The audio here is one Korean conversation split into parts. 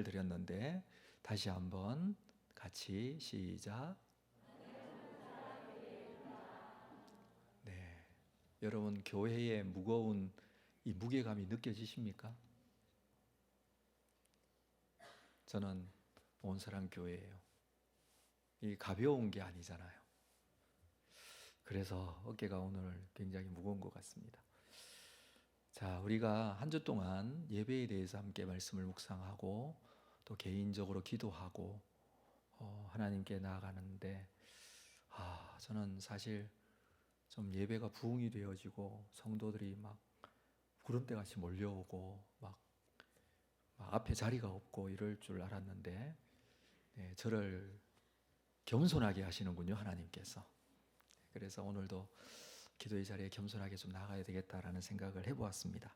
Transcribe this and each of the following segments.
드렸는데 다시 한번 같이 시작. 네, 여러분 교회의 무거운 이 무게감이 느껴지십니까? 저는 온사랑 교회예요. 이 가벼운 게 아니잖아요. 그래서 어깨가 오늘 굉장히 무거운 것 같습니다. 자, 우리가 한 주 동안 예배에 대해서 함께 말씀을 묵상하고 또 개인적으로 기도하고 하나님께 나아가는데 저는 사실 좀 예배가 부흥이 되어지고 성도들이 막 구름대같이 몰려오고 막 앞에 자리가 없고 이럴 줄 알았는데 저를 겸손하게 하시는군요, 하나님께서. 그래서 오늘도 기도의 자리에 겸손하게 좀 나가야 되겠다라는 생각을 해보았습니다.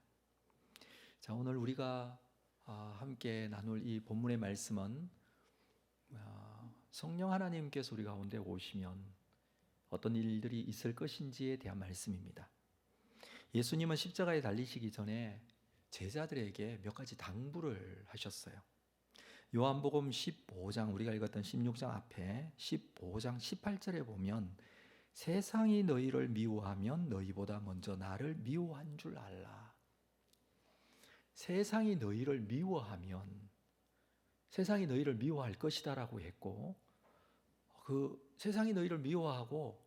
자, 오늘 우리가 함께 나눌 이 본문의 말씀은 성령 하나님께서 우리 가운데 오시면 어떤 일들이 있을 것인지에 대한 말씀입니다. 예수님은 십자가에 달리시기 전에 제자들에게 몇 가지 당부를 하셨어요. 요한복음 15장, 우리가 읽었던 16장 앞에 15장 18절에 보면 세상이 너희를 미워하면 너희보다 먼저 나를 미워한 줄 알라. 세상이 너희를 미워하면 세상이 너희를 미워할 것이다 라고 했고, 그 세상이 너희를 미워하고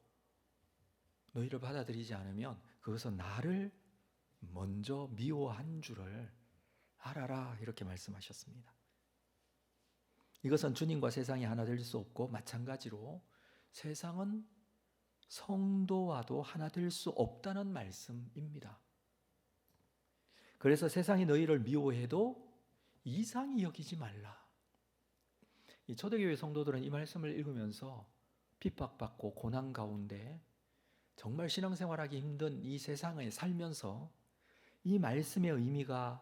너희를 받아들이지 않으면 그것은 나를 먼저 미워한 줄을 알아라, 이렇게 말씀하셨습니다. 이것은 주님과 세상이 하나 될 수 없고, 마찬가지로 세상은 성도와도 하나 될 수 없다는 말씀입니다. 그래서 세상이 너희를 미워해도 이상히 여기지 말라. 이 초대교회 성도들은 이 말씀을 읽으면서 핍박받고 고난 가운데 정말 신앙생활하기 힘든 이 세상에 살면서 이 말씀의 의미가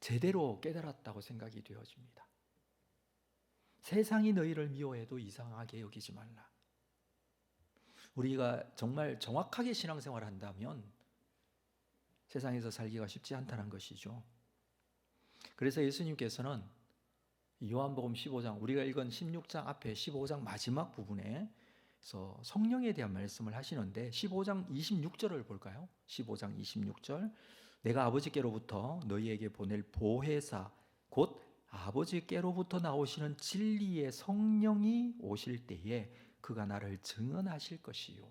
제대로 깨달았다고 생각이 되어집니다. 세상이 너희를 미워해도 이상하게 여기지 말라. 우리가 정말 정확하게 신앙생활을 한다면 세상에서 살기가 쉽지 않다는 것이죠. 그래서 예수님께서는 요한복음 15장, 우리가 읽은 16장 앞에 15장 마지막 부분에 성령에 대한 말씀을 하시는데 15장 26절을 볼까요? 15장 26절, 내가 아버지께로부터 너희에게 보낼 보혜사 곧 아버지께로부터 나오시는 진리의 성령이 오실 때에 그가 나를 증언하실 것이요.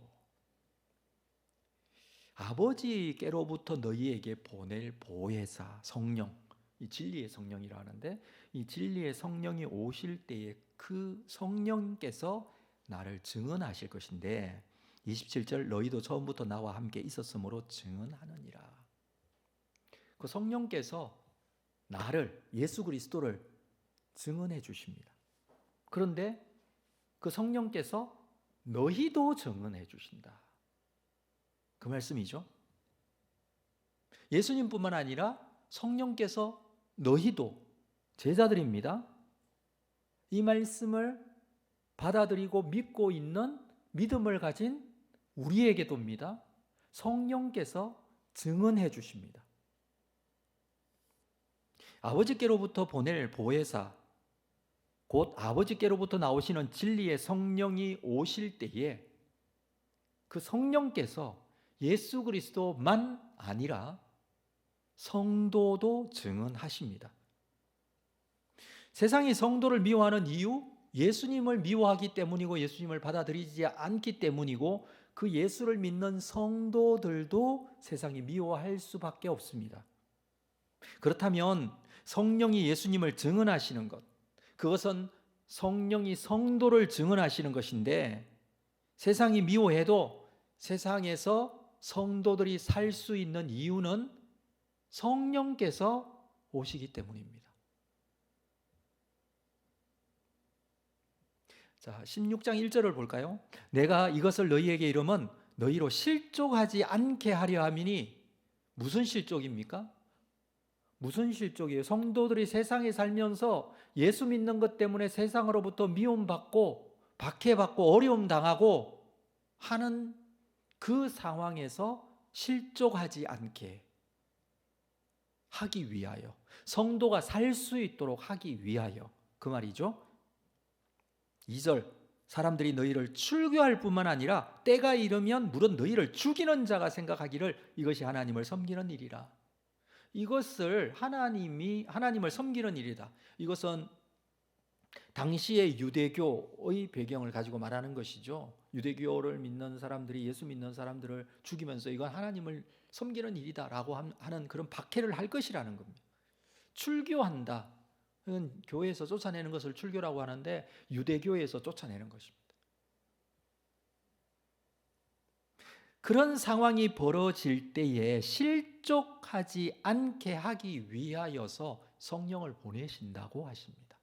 아버지께로부터 너희에게 보낼 보혜사 성령, 이 진리의 성령이라 하는데, 이 진리의 성령이 오실 때에 그 성령께서 나를 증언하실 것인데, 27절, 너희도 처음부터 나와 함께 있었으므로 증언하느니라. 그 성령께서 나를, 예수 그리스도를 증언해 주십니다. 그런데 그 성령께서 너희도 증언해 주신다, 그 말씀이죠. 예수님뿐만 아니라 성령께서 너희도, 제자들입니다, 이 말씀을 받아들이고 믿고 있는 믿음을 가진 우리에게도입니다, 성령께서 증언해 주십니다. 아버지께로부터 보낼 보혜사 곧 아버지께로부터 나오시는 진리의 성령이 오실 때에 그 성령께서 예수 그리스도만 아니라 성도도 증언하십니다. 세상이 성도를 미워하는 이유, 예수님을 미워하기 때문이고 예수님을 받아들이지 않기 때문이고, 그 예수를 믿는 성도들도 세상이 미워할 수밖에 없습니다. 그렇다면 성령이 예수님을 증언하시는 것, 그것은 성령이 성도를 증언하시는 것인데, 세상이 미워해도 세상에서 성도들이 살 수 있는 이유는 성령께서 오시기 때문입니다. 자, 16장 1절을 볼까요? 내가 이것을 너희에게 이름은 너희로 실족하지 않게 하려 함이니. 무슨 실족입니까? 무슨 실족이에요? 성도들이 세상에 살면서 예수 믿는 것 때문에 세상으로부터 미움받고 박해받고 어려움 당하고 하는 그 상황에서 실족하지 않게, 하기 위하여, 성도가 살 수 있도록 하기 위하여, 그 말이죠. 2절, 사람들이 너희를 출교할 뿐만 아니라 때가 이르면 물론 너희를 죽이는 자가 생각하기를 이것이 하나님을 섬기는 일이라. 이것을 하나님을 섬기는 일이다. 이것은 당시의 유대교의 배경을 가지고 말하는 것이죠. 유대교를 믿는 사람들이 예수 믿는 사람들을 죽이면서 이건 하나님을 섬기는 일이다라고 하는 그런 박해를 할 것이라는 겁니다. 출교한다. 교회에서 쫓아내는 것을 출교라고 하는데 유대교에서 쫓아내는 것입니다. 그런 상황이 벌어질 때에 실족하지 않게 하기 위하여서 성령을 보내신다고 하십니다.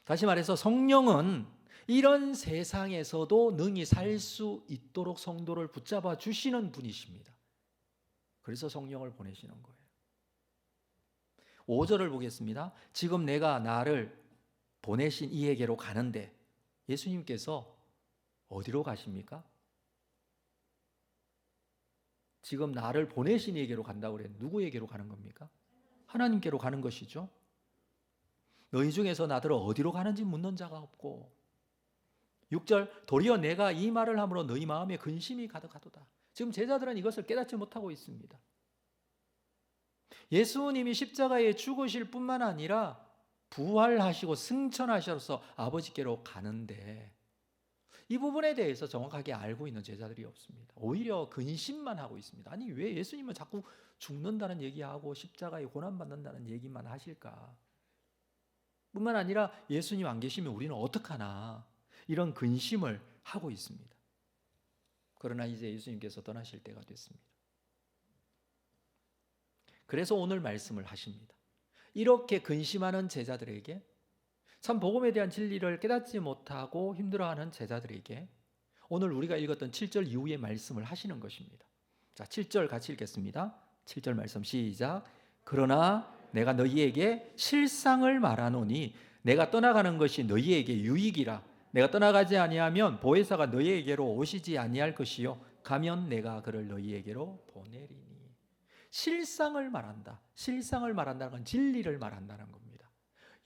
다시 말해서 성령은 이런 세상에서도 능히 살 수 있도록 성도를 붙잡아 주시는 분이십니다. 그래서 성령을 보내시는 거예요. 5절을 보겠습니다. 지금 내가 나를 보내신 이에게로 가는데, 예수님께서 어디로 가십니까? 지금 나를 보내신 이에게로 간다고 그래요. 누구에게로 가는 겁니까? 하나님께로 가는 것이죠. 너희 중에서 나더러 어디로 가는지 묻는 자가 없고, 6절, 도리어 내가 이 말을 함으로 너희 마음에 근심이 가득하도다. 지금 제자들은 이것을 깨닫지 못하고 있습니다. 예수님이 십자가에 죽으실 뿐만 아니라 부활하시고 승천하셔서 아버지께로 가는데, 이 부분에 대해서 정확하게 알고 있는 제자들이 없습니다. 오히려 근심만 하고 있습니다. 아니, 왜 예수님은 자꾸 죽는다는 얘기하고 십자가에 고난받는다는 얘기만 하실까? 뿐만 아니라 예수님 안 계시면 우리는 어떡하나, 이런 근심을 하고 있습니다. 그러나 이제 예수님께서 떠나실 때가 됐습니다. 그래서 오늘 말씀을 하십니다. 이렇게 근심하는 제자들에게, 참 복음에 대한 진리를 깨닫지 못하고 힘들어하는 제자들에게 오늘 우리가 읽었던 7절 이후의 말씀을 하시는 것입니다. 자, 7절 같이 읽겠습니다. 7절 말씀 시작. 그러나 내가 너희에게 실상을 말하노니 내가 떠나가는 것이 너희에게 유익이라. 내가 떠나가지 아니하면 보혜사가 너희에게로 오시지 아니할 것이요 가면 내가 그를 너희에게로 보내리니. 실상을 말한다. 실상을 말한다는 건 진리를 말한다는 겁니다.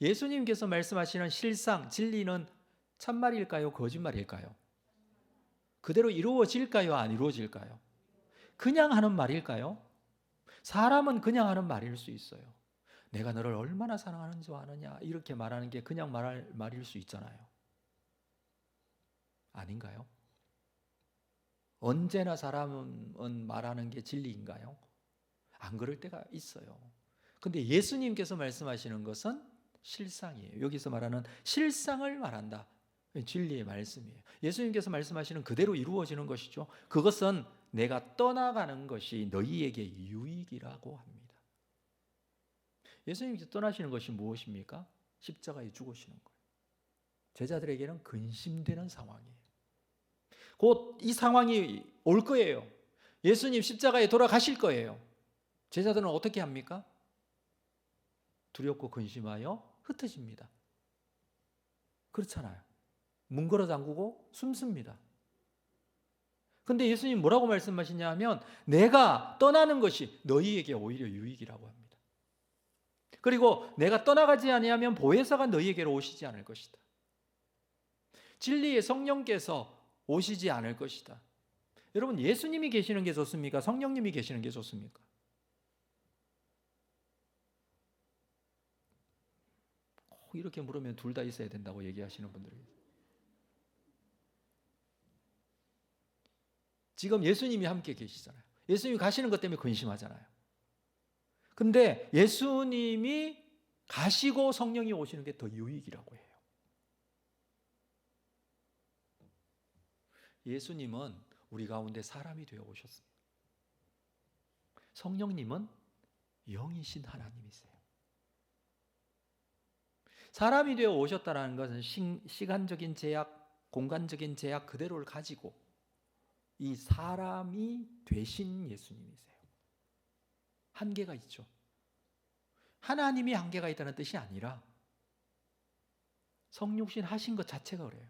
예수님께서 말씀하시는 실상, 진리는 참말일까요? 거짓말일까요? 그대로 이루어질까요? 안 이루어질까요? 그냥 하는 말일까요? 사람은 그냥 하는 말일 수 있어요. 내가 너를 얼마나 사랑하는 줄 아느냐, 이렇게 말하는 게 그냥 말일 수 있잖아요. 아닌가요? 언제나 사람은 말하는 게 진리인가요? 안 그럴 때가 있어요. 근데 예수님께서 말씀하시는 것은 실상이에요. 여기서 말하는 실상을 말한다. 진리의 말씀이에요. 예수님께서 말씀하시는 그대로 이루어지는 것이죠. 그것은 내가 떠나가는 것이 너희에게 유익이라고 합니다. 예수님께서 떠나시는 것이 무엇입니까? 십자가에 죽으시는 거예요. 제자들에게는 근심되는 상황이에요. 곧 이 상황이 올 거예요. 예수님 십자가에 돌아가실 거예요. 제자들은 어떻게 합니까? 두렵고 근심하여 흩어집니다. 그렇잖아요. 문 걸어 잠그고 숨습니다. 근데 예수님 뭐라고 말씀하시냐 하면 내가 떠나는 것이 너희에게 오히려 유익이라고 합니다. 그리고 내가 떠나가지 아니하면 보혜사가 너희에게로 오시지 않을 것이다. 진리의 성령께서 오시지 않을 것이다. 여러분, 예수님이 계시는 게 좋습니까? 성령님이 계시는 게 좋습니까? 이렇게 물으면 둘 다 있어야 된다고 얘기하시는 분들이 있어요. 지금 예수님이 함께 계시잖아요. 예수님이 가시는 것 때문에 근심하잖아요. 근데 예수님이 가시고 성령이 오시는 게 더 유익이라고 해요. 예수님은 우리 가운데 사람이 되어 오셨습니다. 성령님은 영이신 하나님이세요. 사람이 되어 오셨다는 것은 시간적인 제약, 공간적인 제약 그대로를 가지고 이 사람이 되신 예수님이세요. 한계가 있죠. 하나님이 한계가 있다는 뜻이 아니라 성육신 하신 것 자체가 그래요.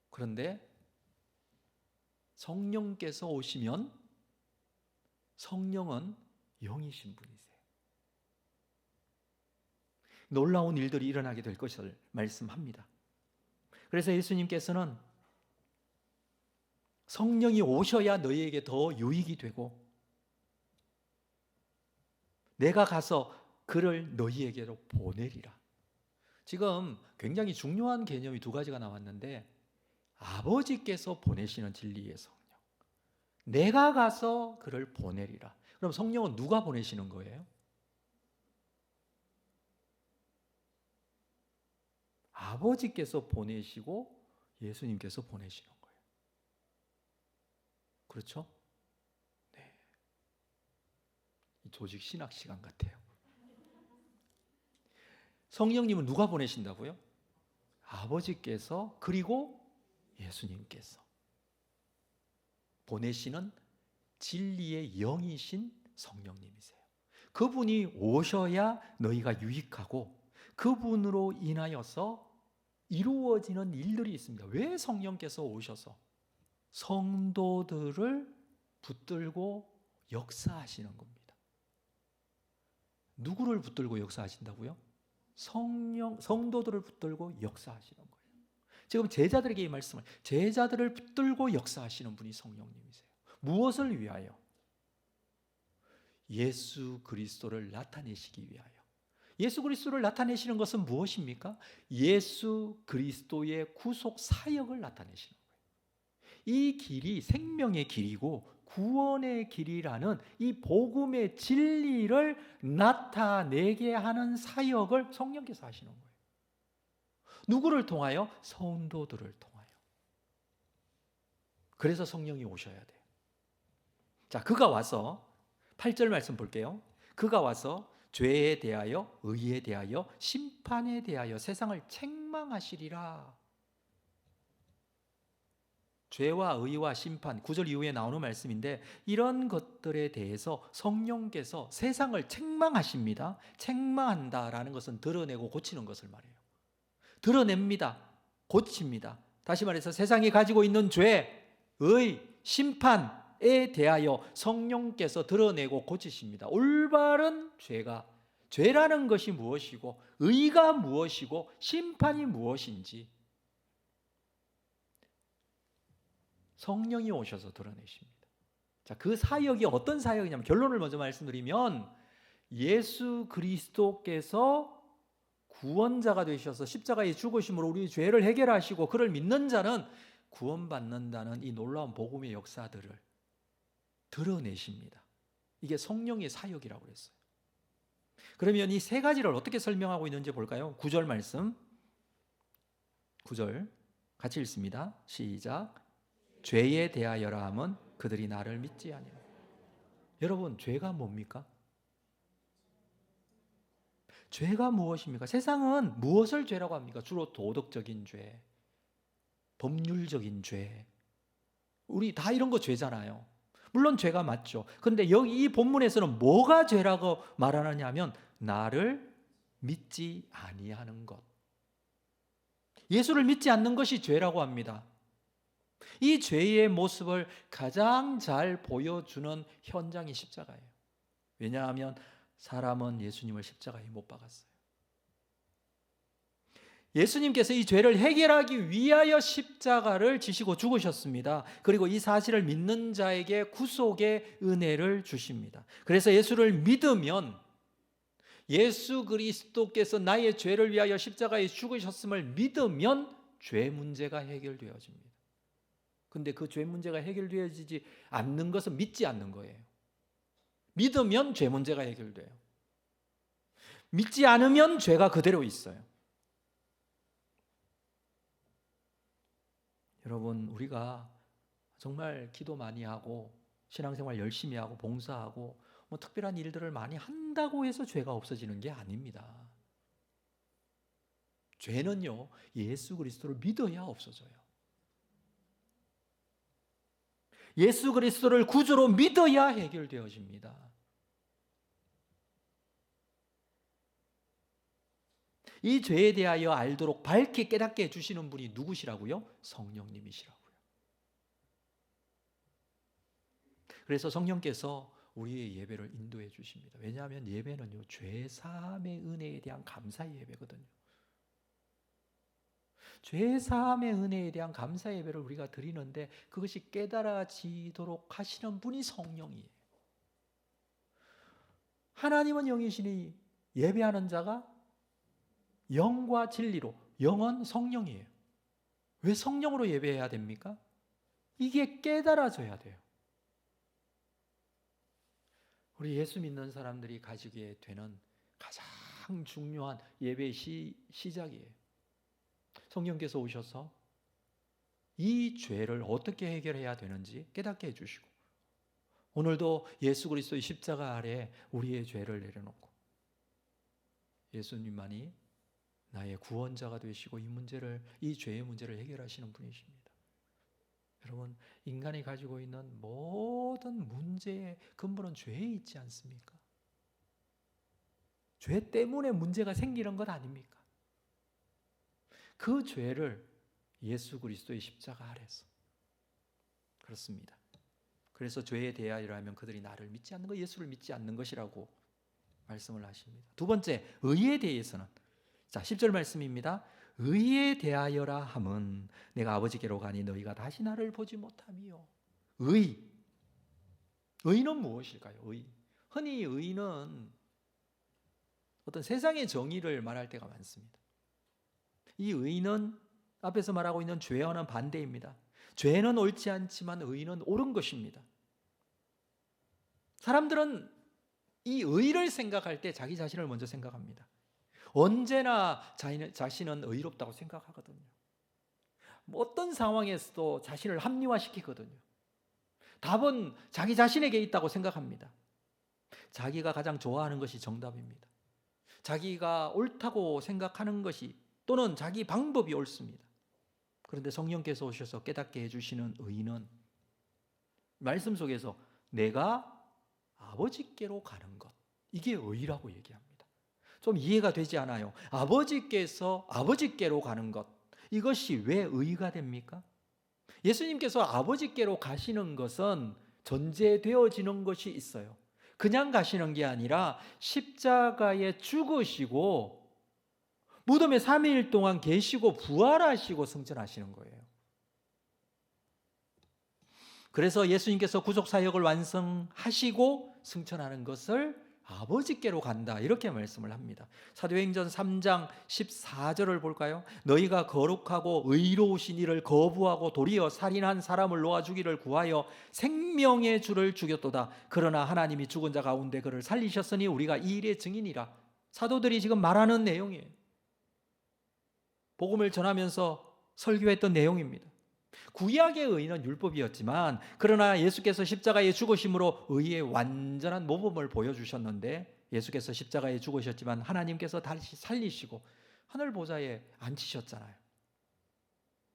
그런데 성령께서 오시면 성령은 영이신 분이세요. 놀라운 일들이 일어나게 될 것을 말씀합니다. 그래서 예수님께서는 성령이 오셔야 너희에게 더 유익이 되고 내가 가서 그를 너희에게로 보내리라. 지금 굉장히 중요한 개념이 두 가지가 나왔는데, 아버지께서 보내시는 진리의 성령, 내가 가서 그를 보내리라. 그럼 성령은 누가 보내시는 거예요? 아버지께서 보내시고 예수님께서 보내시는 거예요. 그렇죠? 네. 이 조직 신학 시간 같아요. 성령님은 누가 보내신다고요? 아버지께서, 그리고 예수님께서 보내시는 진리의 영이신 성령님이세요. 그분이 오셔야 너희가 유익하고 그분으로 인하여서 이루어지는 일들이 있습니다. 왜 성령께서 오셔서 성도들을 붙들고 역사하시는 겁니다. 누구를 붙들고 역사하신다고요? 성도들을 붙들고 역사하시는 거예요. 지금 제자들에게 이 말씀을, 제자들을 붙들고 역사하시는 분이 성령님이세요. 무엇을 위하여? 예수 그리스도를 나타내시기 위하여. 예수 그리스도를 나타내시는 것은 무엇입니까? 예수 그리스도의 구속 사역을 나타내시는 거예요. 이 길이 생명의 길이고 구원의 길이라는 이 복음의 진리를 나타내게 하는 사역을 성령께서 하시는 거예요. 누구를 통하여? 성도들을 통하여. 그래서 성령이 오셔야 돼요. 자, 그가 와서 8절 말씀 볼게요. 그가 와서 죄에 대하여, 의에 대하여, 심판에 대하여 세상을 책망하시리라. 죄와 의와 심판, 9절 이후에 나오는 말씀인데, 이런 것들에 대해서 성령께서 세상을 책망하십니다. 책망한다라는 것은 드러내고 고치는 것을 말해요. 드러냅니다. 고칩니다. 다시 말해서 세상이 가지고 있는 죄, 의, 심판에 대하여 성령께서 드러내고 고치십니다. 올바른 죄라는 것이 무엇이고, 의가 무엇이고, 심판이 무엇인지 성령이 오셔서 드러내십니다. 자, 그 사역이 어떤 사역이냐면, 결론을 먼저 말씀드리면, 예수 그리스도께서 구원자가 되셔서 십자가에 죽으심으로 우리 죄를 해결하시고 그를 믿는 자는 구원받는다는 이 놀라운 복음의 역사들을 드러내십니다. 이게 성령의 사역이라고 그랬어요. 그러면 이 세 가지를 어떻게 설명하고 있는지 볼까요? 9절 말씀, 9절 같이 읽습니다. 시작. 죄에 대하여라 함은 그들이 나를 믿지 아니하니. 여러분, 죄가 뭡니까? 죄가 무엇입니까? 세상은 무엇을 죄라고 합니까? 주로 도덕적인 죄, 법률적인 죄. 우리 다 이런 거 죄잖아요. 물론 죄가 맞죠. 그런데 여기 이 본문에서는 뭐가 죄라고 말하느냐 하면, 나를 믿지 아니하는 것. 예수를 믿지 않는 것이 죄라고 합니다. 이 죄의 모습을 가장 잘 보여주는 현장이 십자가예요. 왜냐하면 사람은 예수님을 십자가에 못 박았어요. 예수님께서 이 죄를 해결하기 위하여 십자가를 지시고 죽으셨습니다. 그리고 이 사실을 믿는 자에게 구속의 은혜를 주십니다. 그래서 예수를 믿으면, 예수 그리스도께서 나의 죄를 위하여 십자가에 죽으셨음을 믿으면 죄 문제가 해결되어집니다. 근데 그 죄 문제가 해결되어지지 않는 것은 믿지 않는 거예요. 믿으면 죄 문제가 해결돼요. 믿지 않으면 죄가 그대로 있어요. 여러분, 우리가 정말 기도 많이 하고 신앙생활 열심히 하고 봉사하고 뭐 특별한 일들을 많이 한다고 해서 죄가 없어지는 게 아닙니다. 죄는요, 예수 그리스도를 믿어야 없어져요. 예수 그리스도를 구주로 믿어야 해결되어집니다. 이 죄에 대하여 알도록 밝게 깨닫게 해주시는 분이 누구시라고요? 성령님이시라고요. 그래서 성령께서 우리의 예배를 인도해 주십니다. 왜냐하면 예배는요, 죄 사함의 은혜에 대한 감사의 예배거든요. 죄 사함의 은혜에 대한 감사 예배를 우리가 드리는데 그것이 깨달아지도록 하시는 분이 성령이에요. 하나님은 영이시니 예배하는 자가 영과 진리로, 영은 성령이에요. 왜 성령으로 예배해야 됩니까? 이게 깨달아져야 돼요. 우리 예수 믿는 사람들이 가지게 되는 가장 중요한 예배의 시작이에요. 성령께서 오셔서 이 죄를 어떻게 해결해야 되는지 깨닫게 해주시고, 오늘도 예수 그리스도의 십자가 아래 우리의 죄를 내려놓고 예수님만이 나의 구원자가 되시고 이 죄의 문제를 해결하시는 분이십니다. 여러분, 인간이 가지고 있는 모든 문제의 근본은 죄에 있지 않습니까? 죄 때문에 문제가 생기는 것 아닙니까? 그 죄를 예수 그리스도의 십자가 아래서, 그렇습니다. 그래서 죄에 대하여라면 그들이 나를 믿지 않는 것, 예수를 믿지 않는 것이라고 말씀을 하십니다. 두 번째, 의에 대해서는, 자, 10절 말씀입니다. 의에 대하여라 함은 내가 아버지께로 가니 너희가 다시 나를 보지 못함이요. 의는 무엇일까요? 흔히 의는 어떤 세상의 정의를 말할 때가 많습니다. 이 의는 앞에서 말하고 있는 죄와는 반대입니다. 죄는 옳지 않지만 의는 옳은 것입니다. 사람들은 이 의를 생각할 때 자기 자신을 먼저 생각합니다. 언제나 자신은 의롭다고 생각하거든요. 어떤 상황에서도 자신을 합리화시키거든요. 답은 자기 자신에게 있다고 생각합니다. 자기가 가장 좋아하는 것이 정답입니다. 자기가 옳다고 생각하는 것이, 또는 자기 방법이 옳습니다. 그런데 성령께서 오셔서 깨닫게 해주시는 의는 말씀 속에서 내가 아버지께로 가는 것, 이게 의라고 얘기합니다. 좀 이해가 되지 않아요. 아버지께서 아버지께로 가는 것, 이것이 왜 의가 됩니까? 예수님께서 아버지께로 가시는 것은 전제되어지는 것이 있어요. 그냥 가시는 게 아니라 십자가에 죽으시고 무덤에 3일 동안 계시고 부활하시고 승천하시는 거예요. 그래서 예수님께서 구속사역을 완성하시고 승천하는 것을 아버지께로 간다, 이렇게 말씀을 합니다. 사도행전 3장 14절을 볼까요? 너희가 거룩하고 의로우신 이를 거부하고 도리어 살인한 사람을 놓아 주기를 구하여 생명의 주를 죽였도다. 그러나 하나님이 죽은 자 가운데 그를 살리셨으니 우리가 이 일의 증인이라. 사도들이 지금 말하는 내용이에요. 복음을 전하면서 설교했던 내용입니다. 구약의 의는 율법이었지만, 그러나 예수께서 십자가에 죽으심으로 의의 완전한 모범을 보여주셨는데, 예수께서 십자가에 죽으셨지만 하나님께서 다시 살리시고 하늘 보좌에 앉히셨잖아요.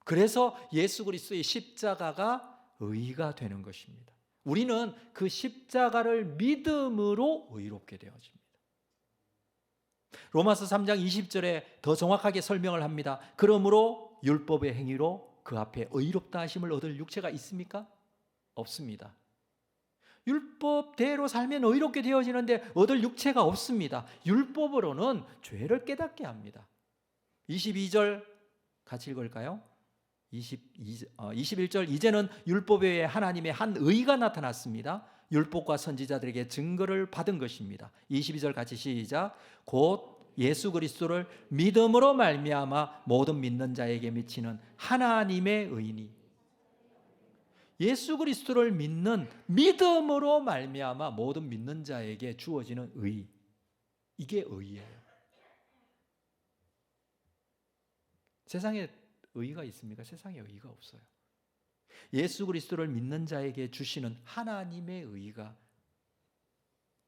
그래서 예수 그리스도의 십자가가 의가 되는 것입니다. 우리는 그 십자가를 믿음으로 의롭게 되어집니다. 로마서 3장 20절에 더 정확하게 설명을 합니다. 그러므로 율법의 행위로 그 앞에 의롭다 하심을 얻을 육체가 있습니까? 없습니다. 율법대로 살면 의롭게 되어지는데 얻을 육체가 없습니다. 율법으로는 죄를 깨닫게 합니다. 22절 같이 읽을까요? 21절, 이제는 율법 외에 하나님의 한 의가 나타났습니다. 율법과 선지자들에게 증거를 받은 것입니다. 22절 같이 시작. 곧 예수 그리스도를 믿음으로 말미암아 모든 믿는 자에게 미치는 하나님의 의니, 예수 그리스도를 믿는 믿음으로 말미암아 모든 믿는 자에게 주어지는 의, 이게 의예요. 세상에 의가 있습니까? 세상에 의가 없어요. 예수 그리스도를 믿는 자에게 주시는 하나님의 의가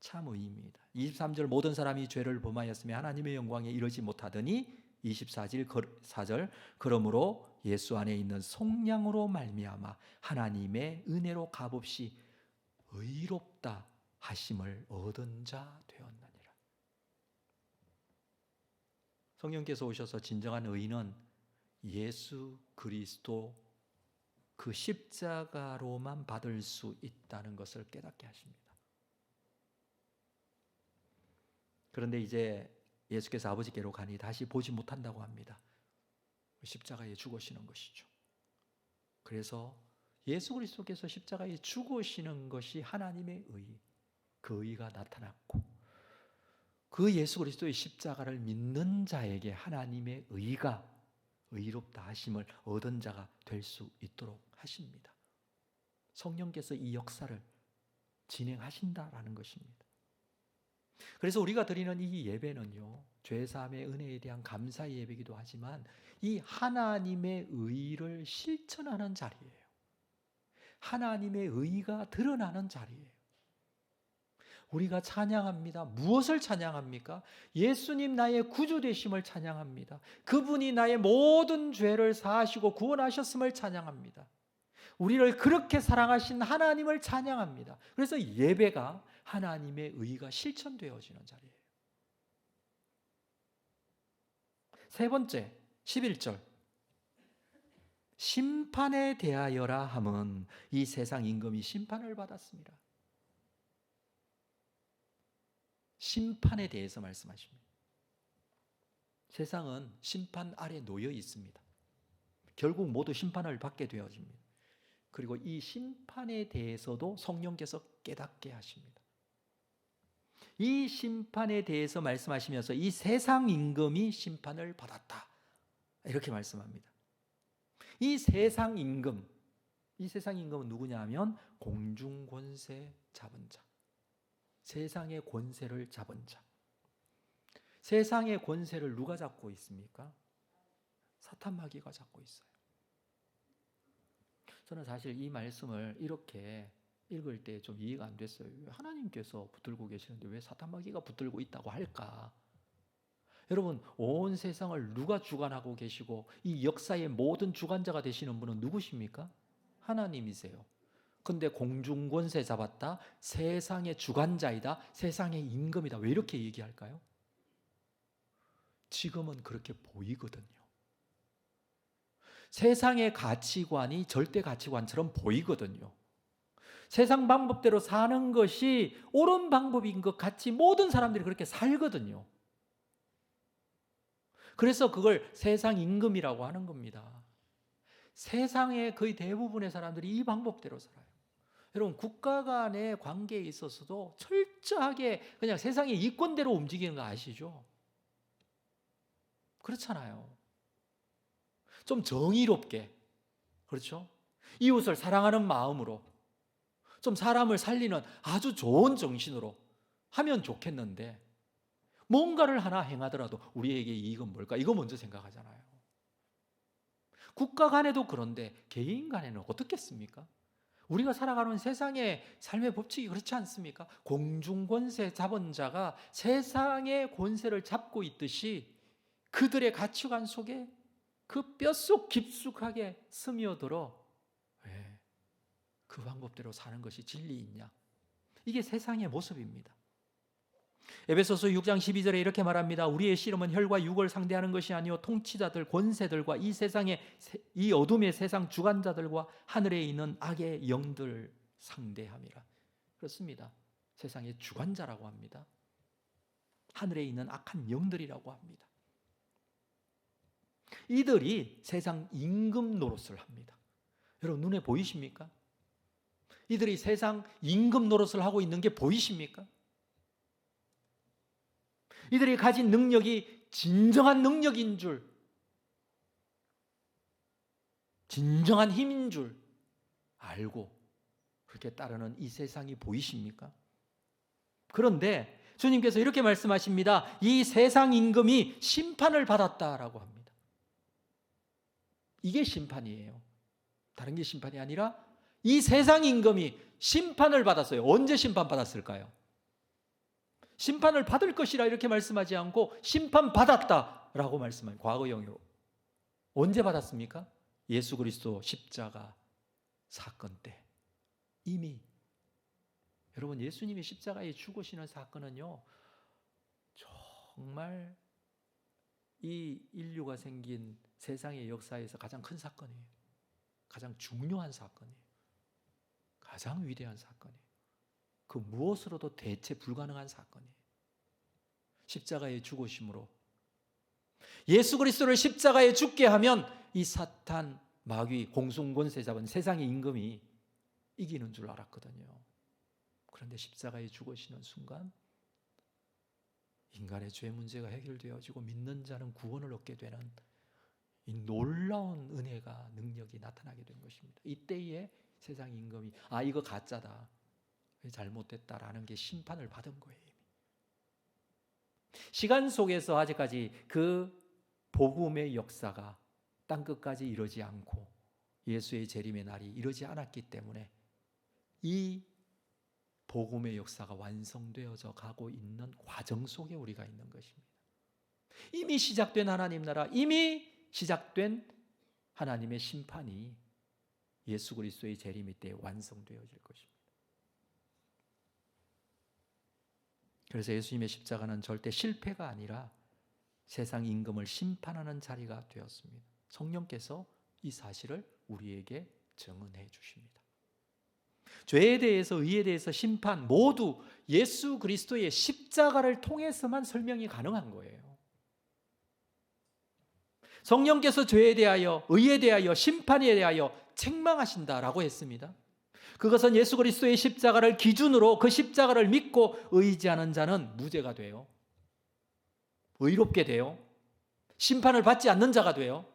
참 의입니다. 23절, 모든 사람이 죄를 범하였으며 하나님의 영광에 이르지 못하더니 24절, 그러므로 예수 안에 있는 속량으로 말미암아 하나님의 은혜로 값없이 의롭다 하심을 얻은 자 되었느니라. 성령께서 오셔서 진정한 의는 예수 그리스도 그 십자가로만 받을 수 있다는 것을 깨닫게 하십니다. 그런데 이제 예수께서 아버지께로 가니 다시 보지 못한다고 합니다. 십자가에 죽으시는 것이죠. 그래서 예수 그리스도께서 십자가에 죽으시는 것이 하나님의 의, 그 의가 나타났고, 그 예수 그리스도의 십자가를 믿는 자에게 하나님의 의가 의롭다 하심을 얻은 자가 될 수 있도록 하십니다. 성령께서 이 역사를 진행하신다라는 것입니다. 그래서 우리가 드리는 이 예배는요, 죄사함의 은혜에 대한 감사의 예배이기도 하지만 이 하나님의 의를 실천하는 자리예요. 하나님의 의가 드러나는 자리예요. 우리가 찬양합니다. 무엇을 찬양합니까? 예수님 나의 구주 되심을 찬양합니다. 그분이 나의 모든 죄를 사하시고 구원하셨음을 찬양합니다. 우리를 그렇게 사랑하신 하나님을 찬양합니다. 그래서 예배가 하나님의 의가 실천되어지는 자리예요. 세 번째, 11절. 심판에 대하여라 함은 이 세상 임금이 심판을 받았습니다. 심판에 대해서 말씀하십니다. 세상은 심판 아래 놓여 있습니다. 결국 모두 심판을 받게 되어집니다. 그리고 이 심판에 대해서도 성령께서 깨닫게 하십니다. 이 심판에 대해서 말씀하시면서 이 세상 임금이 심판을 받았다, 이렇게 말씀합니다. 이 세상 임금은 누구냐 하면 공중권세 잡은 자, 세상의 권세를 잡은 자. 세상의 권세를 누가 잡고 있습니까? 사탄 마귀가 잡고 있어요. 저는 사실 이 말씀을 이렇게 읽을 때 좀 이해가 안 됐어요. 왜 하나님께서 붙들고 계시는데 왜 사탄 마귀가 붙들고 있다고 할까? 여러분, 온 세상을 누가 주관하고 계시고 이 역사의 모든 주관자가 되시는 분은 누구십니까? 하나님이세요. 근데 공중권세 잡았다, 세상의 주관자이다, 세상의 임금이다, 왜 이렇게 얘기할까요? 지금은 그렇게 보이거든요. 세상의 가치관이 절대 가치관처럼 보이거든요. 세상 방법대로 사는 것이 옳은 방법인 것 같이 모든 사람들이 그렇게 살거든요. 그래서 그걸 세상 임금이라고 하는 겁니다. 세상의 거의 대부분의 사람들이 이 방법대로 살아요. 여러분, 국가 간의 관계에 있어서도 철저하게 그냥 세상의 이권대로 움직이는 거 아시죠? 그렇잖아요. 좀 정의롭게, 그렇죠? 이웃을 사랑하는 마음으로, 좀 사람을 살리는 아주 좋은 정신으로 하면 좋겠는데, 뭔가를 하나 행하더라도 우리에게 이익은 뭘까? 이거 먼저 생각하잖아요. 국가 간에도 그런데 개인 간에는 어떻겠습니까? 우리가 살아가는 세상의 삶의 법칙이 그렇지 않습니까? 공중권세 잡은 자가 세상의 권세를 잡고 있듯이 그들의 가치관 속에 그 뼛속 깊숙하게 스며들어 왜 그 방법대로 사는 것이 진리이냐? 이게 세상의 모습입니다. 에베소서 6장 12절에 이렇게 말합니다. 우리의 씨름은 혈과 육을 상대하는 것이 아니요 통치자들, 권세들과 이 세상의 이 어둠의 세상 주관자들과 하늘에 있는 악의 영들 상대함이라. 그렇습니다. 세상의 주관자라고 합니다. 하늘에 있는 악한 영들이라고 합니다. 이들이 세상 임금 노릇을 합니다. 여러분, 눈에 보이십니까? 이들이 세상 임금 노릇을 하고 있는 게 보이십니까? 이들이 가진 능력이 진정한 능력인 줄, 진정한 힘인 줄 알고 그렇게 따르는 이 세상이 보이십니까? 그런데 주님께서 이렇게 말씀하십니다. 이 세상 임금이 심판을 받았다라고 합니다. 이게 심판이에요. 다른 게 심판이 아니라 이 세상 임금이 심판을 받았어요. 언제 심판받았을까요? 심판을 받을 것이라 이렇게 말씀하지 않고 심판받았다라고 말씀합니다. 과거형으로. 언제 받았습니까? 예수 그리스도 십자가 사건 때 이미. 여러분, 예수님이 십자가에 죽으시는 사건은요, 정말 이 인류가 생긴 세상의 역사에서 가장 큰 사건이에요. 가장 중요한 사건이에요. 가장 위대한 사건이에요. 그 무엇으로도 대체 불가능한 사건이에요. 십자가의 죽으심으로. 예수 그리스도를 십자가에 죽게 하면 이 사탄, 마귀, 공중권세 잡은 세상의 임금이 이기는 줄 알았거든요. 그런데 십자가에 죽으시는 순간 인간의 죄 문제가 해결되어지고 믿는 자는 구원을 얻게 되는 이 놀라운 은혜가, 능력이 나타나게 된 것입니다. 이때에 세상 임금이 이거 가짜다, 잘못됐다라는 게 심판을 받은 거예요. 시간 속에서 아직까지 그 복음의 역사가 땅끝까지 이르지 않고 예수의 재림의 날이 이르지 않았기 때문에 이 복음의 역사가 완성되어져 가고 있는 과정 속에 우리가 있는 것입니다. 이미 시작된 하나님 나라, 이미 시작된 하나님의 심판이 예수 그리스도의 재림의 때 완성되어질 것입니다. 그래서 예수님의 십자가는 절대 실패가 아니라 세상 임금을 심판하는 자리가 되었습니다. 성령께서 이 사실을 우리에게 증언해 주십니다. 죄에 대해서, 의에 대해서 심판 모두 예수 그리스도의 십자가를 통해서만 설명이 가능한 거예요. 성령께서 죄에 대하여, 의에 대하여, 심판에 대하여 책망하신다라고 했습니다. 그것은 예수 그리스도의 십자가를 기준으로 그 십자가를 믿고 의지하는 자는 무죄가 돼요. 의롭게 돼요. 심판을 받지 않는 자가 돼요.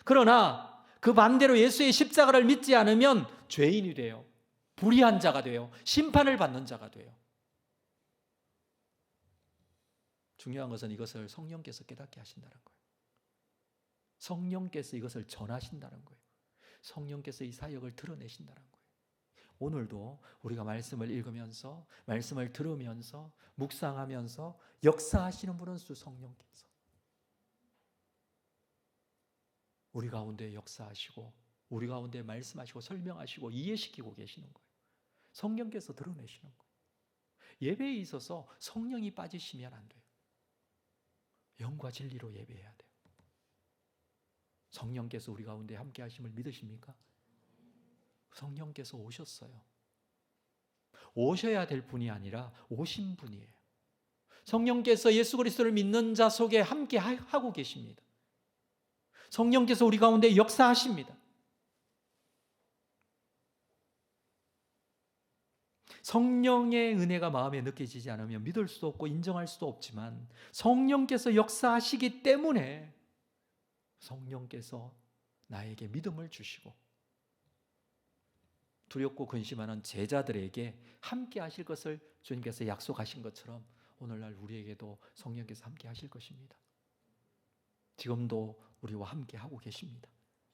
그러나 그 반대로 예수의 십자가를 믿지 않으면 죄인이 돼요. 불의한 자가 돼요. 심판을 받는 자가 돼요. 중요한 것은 이것을 성령께서 깨닫게 하신다는 거예요. 성령께서 이것을 전하신다는 거예요. 성령께서 이 사역을 드러내신다는 거예요. 오늘도 우리가 말씀을 읽으면서, 말씀을 들으면서, 묵상하면서 역사하시는 분은 주 성령께서 우리 가운데 역사하시고, 우리 가운데 말씀하시고, 설명하시고, 이해시키고 계시는 거예요. 성령께서 드러내시는 거예요. 예배에 있어서 성령이 빠지시면 안 돼요. 영과 진리로 예배해야 돼요. 성령께서 우리 가운데 함께 하심을 믿으십니까? 성령께서 오셨어요. 오셔야 될 분이 아니라 오신 분이에요. 성령께서 예수 그리스도를 믿는 자 속에 함께 하고 계십니다. 성령께서 우리 가운데 역사하십니다. 성령의 은혜가 마음에 느껴지지 않으면 믿을 수도 없고 인정할 수도 없지만 성령께서 역사하시기 때문에 성령께서 나에게 믿음을 주시고 두렵고 근심하는 제자들에게 함께 하실 것을 주님께서 약속하신 것처럼 오늘날 우리에게도 성령께서 함께 하실 것입니다. 지금도 우리와 함께 하고 계십니다.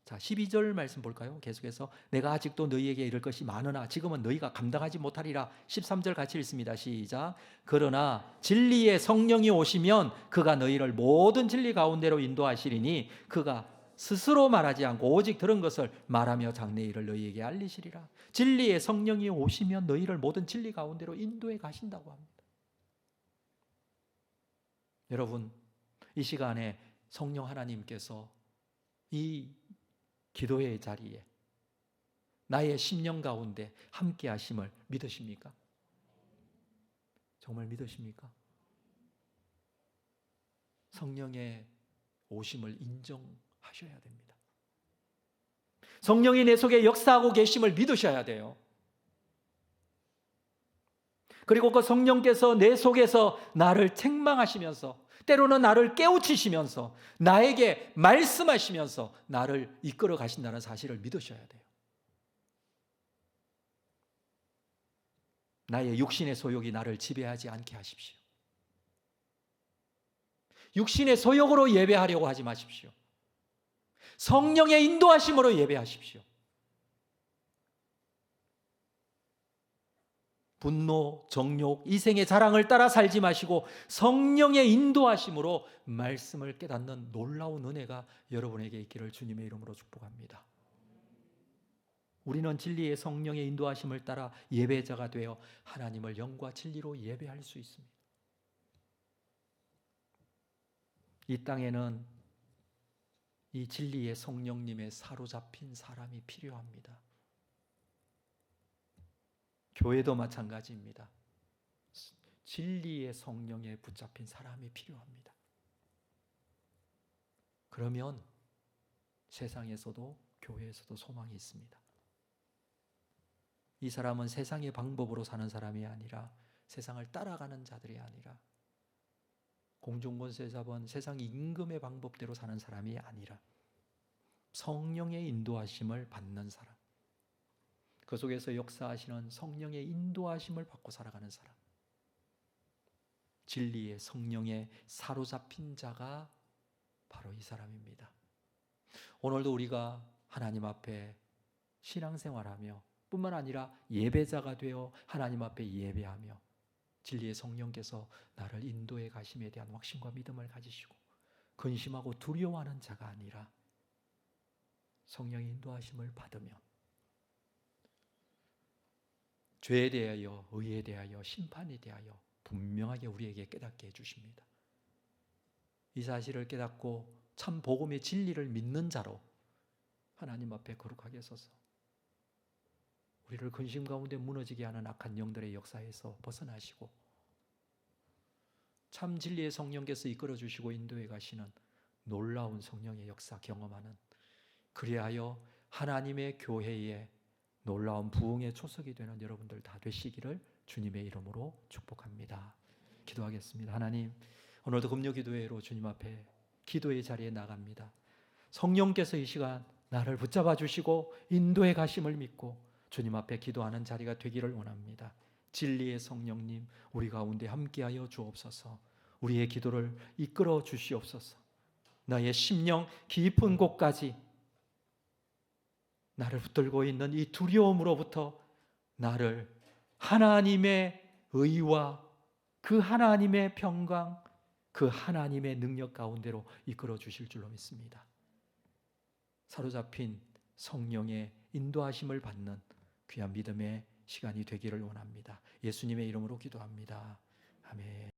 자, 12절 말씀 볼까요? 계속해서 내가 아직도 너희에게 이를 것이 많으나 지금은 너희가 감당하지 못하리라. 13절 같이 읽습니다. 시작. 그러나 진리의 성령이 오시면 그가 너희를 모든 진리 가운데로 인도하시리니 그가 스스로 말하지 않고 오직 들은 것을 말하며 장래 일을 너희에게 알리시리라. 진리의 성령이 오시면 너희를 모든 진리 가운데로 인도해 가신다고 합니다. 여러분, 이 시간에 성령 하나님께서 이 기도의 자리에 나의 심령 가운데 함께 하심을 믿으십니까? 정말 믿으십니까? 성령의 오심을 인정하셔야 됩니다. 성령이 내 속에 역사하고 계심을 믿으셔야 돼요. 그리고 그 성령께서 내 속에서 나를 책망하시면서 때로는 나를 깨우치시면서 나에게 말씀하시면서 나를 이끌어 가신다는 사실을 믿으셔야 돼요. 나의 육신의 소욕이 나를 지배하지 않게 하십시오. 육신의 소욕으로 예배하려고 하지 마십시오. 성령의 인도하심으로 예배하십시오. 분노, 정욕, 이생의 자랑을 따라 살지 마시고 성령의 인도하심으로 말씀을 깨닫는 놀라운 은혜가 여러분에게 있기를 주님의 이름으로 축복합니다. 우리는 진리의 성령의 인도하심을 따라 예배자가 되어 하나님을 영과 진리로 예배할 수 있습니다. 이 땅에는 이 진리의 성령님의 사로잡힌 사람이 필요합니다. 교회도 마찬가지입니다. 진리의 성령에 붙잡힌 사람이 필요합니다. 그러면 세상에서도 교회에서도 소망이 있습니다. 이 사람은 세상의 방법으로 사는 사람이 아니라, 세상을 따라가는 자들이 아니라, 공중권세 잡은 세상 임금의 방법대로 사는 사람이 아니라 성령의 인도하심을 받는 사람, 그 속에서 역사하시는 성령의 인도하심을 받고 살아가는 사람, 진리의 성령에 사로잡힌 자가 바로 이 사람입니다. 오늘도 우리가 하나님 앞에 신앙생활하며 뿐만 아니라 예배자가 되어 하나님 앞에 예배하며 진리의 성령께서 나를 인도해 가심에 대한 확신과 믿음을 가지시고 근심하고 두려워하는 자가 아니라 성령의 인도하심을 받으며 죄에 대하여, 의에 대하여, 심판에 대하여 분명하게 우리에게 깨닫게 해주십니다. 이 사실을 깨닫고 참 복음의 진리를 믿는 자로 하나님 앞에 거룩하게 서서 우리를 근심 가운데 무너지게 하는 악한 영들의 역사에서 벗어나시고 참 진리의 성령께서 이끌어 주시고 인도해 가시는 놀라운 성령의 역사 경험하는, 그리하여 하나님의 교회에 놀라운 부흥의 초석이 되는 여러분들 다 되시기를 주님의 이름으로 축복합니다. 기도하겠습니다. 하나님, 오늘도 금요 기도회로 주님 앞에 기도의 자리에 나갑니다. 성령께서 이 시간 나를 붙잡아 주시고 인도해 가심을 믿고 주님 앞에 기도하는 자리가 되기를 원합니다. 진리의 성령님, 우리 가운데 함께하여 주옵소서. 우리의 기도를 이끌어 주시옵소서. 나의 심령 깊은 곳까지 나를 붙들고 있는 이 두려움으로부터 나를 하나님의 의와 그 하나님의 평강, 그 하나님의 능력 가운데로 이끌어 주실 줄로 믿습니다. 사로잡힌 성령의 인도하심을 받는 귀한 믿음의 시간이 되기를 원합니다. 예수님의 이름으로 기도합니다. 아멘.